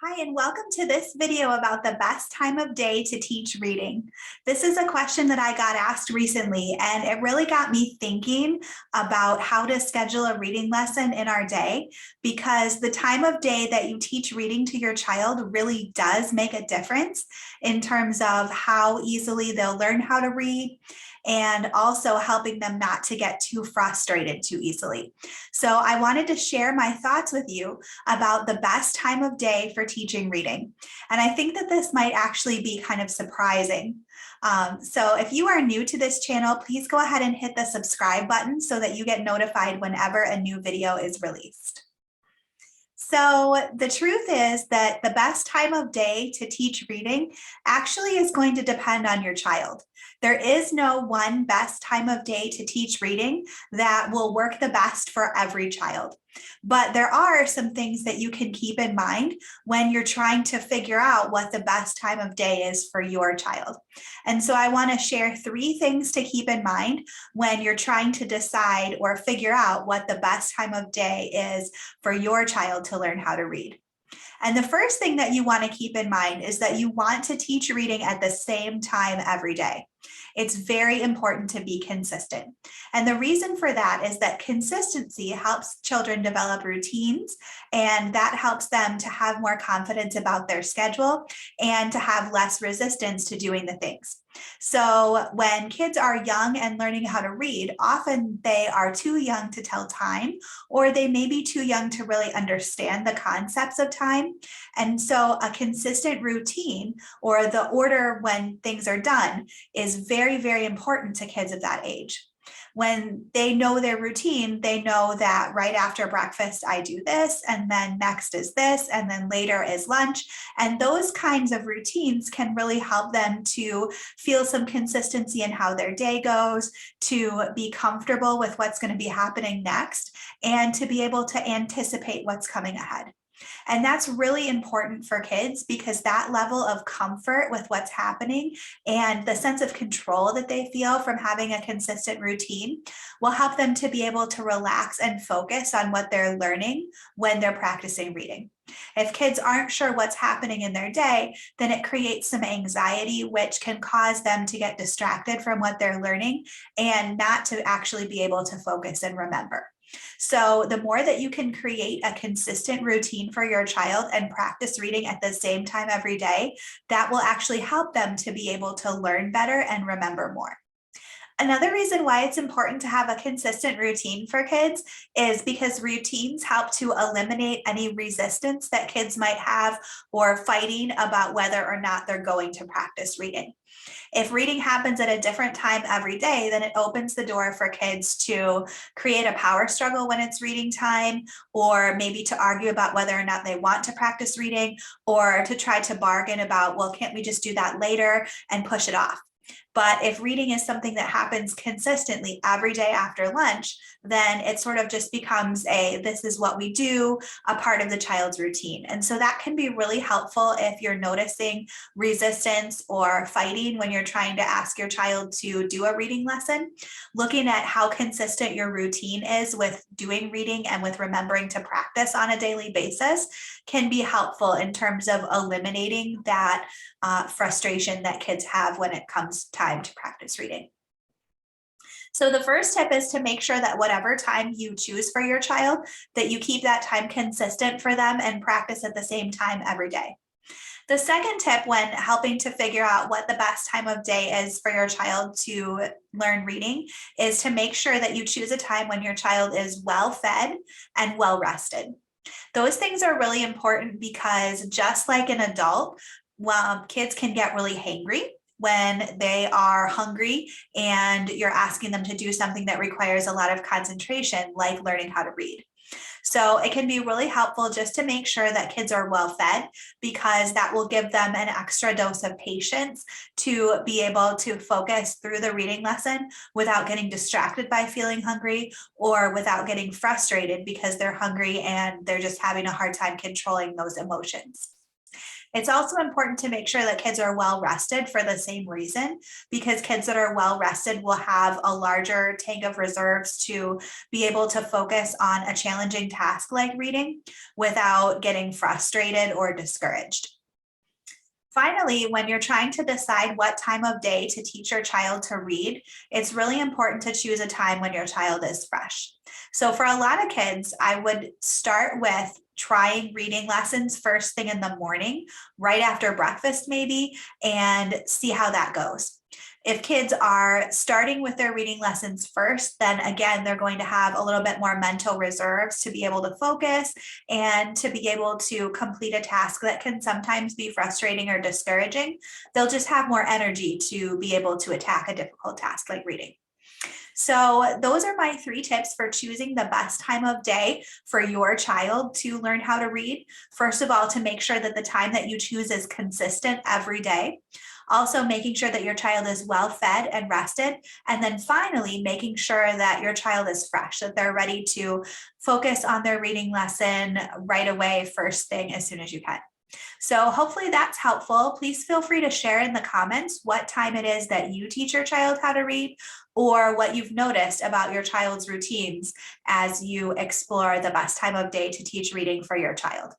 Hi, and welcome to this video about the best time of day to teach reading. This is a question that I got asked recently, and it really got me thinking about how to schedule a reading lesson in our day, because the time of day that you teach reading to your child really does make a difference in terms of how easily they'll learn how to read, and also helping them not to get too frustrated too easily. So I wanted to share my thoughts with you about the best time of day for teaching reading. And I think that this might actually be kind of surprising. So if you are new to this channel, please go ahead and hit the subscribe button so that you get notified whenever a new video is released. So the truth is that the best time of day to teach reading actually is going to depend on your child. There is no one best time of day to teach reading that will work the best for every child. But there are some things that you can keep in mind when you're trying to figure out what the best time of day is for your child. And so I want to share 3 things to keep in mind when you're trying to decide or figure out what the best time of day is for your child to learn how to read. And the first thing that you want to keep in mind is that you want to teach reading at the same time every day. It's very important to be consistent. And the reason for that is that consistency helps children develop routines, and that helps them to have more confidence about their schedule and to have less resistance to doing the things. So when kids are young and learning how to read, often they are too young to tell time, or they may be too young to really understand the concepts of time. And so a consistent routine, or the order when things are done, is very, very important to kids of that age. When they know their routine, they know that right after breakfast, I do this, and then next is this, and then later is lunch. And those kinds of routines can really help them to feel some consistency in how their day goes, to be comfortable with what's going to be happening next, and to be able to anticipate what's coming ahead. And that's really important for kids because that level of comfort with what's happening and the sense of control that they feel from having a consistent routine will help them to be able to relax and focus on what they're learning when they're practicing reading. If kids aren't sure what's happening in their day, then it creates some anxiety, which can cause them to get distracted from what they're learning and not to actually be able to focus and remember. So the more that you can create a consistent routine for your child and practice reading at the same time every day, that will actually help them to be able to learn better and remember more. Another reason why it's important to have a consistent routine for kids is because routines help to eliminate any resistance that kids might have or fighting about whether or not they're going to practice reading. If reading happens at a different time every day, then it opens the door for kids to create a power struggle when it's reading time, or maybe to argue about whether or not they want to practice reading, or to try to bargain about, well, can't we just do that later and push it off? But if reading is something that happens consistently every day after lunch, then it sort of just becomes this is what we do, a part of the child's routine. And so that can be really helpful if you're noticing resistance or fighting when you're trying to ask your child to do a reading lesson. Looking at how consistent your routine is with doing reading and with remembering to practice on a daily basis can be helpful in terms of eliminating that frustration that kids have when it comes time to practice reading. So the first tip is to make sure that whatever time you choose for your child, that you keep that time consistent for them and practice at the same time every day. The second tip when helping to figure out what the best time of day is for your child to learn reading is to make sure that you choose a time when your child is well fed and well rested. Those things are really important because just like an adult, kids can get really hangry when they are hungry and you're asking them to do something that requires a lot of concentration, like learning how to read. So it can be really helpful just to make sure that kids are well fed, because that will give them an extra dose of patience to be able to focus through the reading lesson without getting distracted by feeling hungry or without getting frustrated because they're hungry and they're just having a hard time controlling those emotions. It's also important to make sure that kids are well rested for the same reason, because kids that are well rested will have a larger tank of reserves to be able to focus on a challenging task like reading without getting frustrated or discouraged. Finally, when you're trying to decide what time of day to teach your child to read, it's really important to choose a time when your child is fresh. So for a lot of kids, I would start with trying reading lessons first thing in the morning, right after breakfast maybe, and see how that goes. If kids are starting with their reading lessons first, then again, they're going to have a little bit more mental reserves to be able to focus and to be able to complete a task that can sometimes be frustrating or discouraging. They'll just have more energy to be able to attack a difficult task like reading. So those are my 3 tips for choosing the best time of day for your child to learn how to read. First of all, to make sure that the time that you choose is consistent every day. Also making sure that your child is well fed and rested. And then finally, making sure that your child is fresh, that they're ready to focus on their reading lesson right away, first thing, as soon as you can. So hopefully that's helpful. Please feel free to share in the comments what time it is that you teach your child how to read, or what you've noticed about your child's routines as you explore the best time of day to teach reading for your child.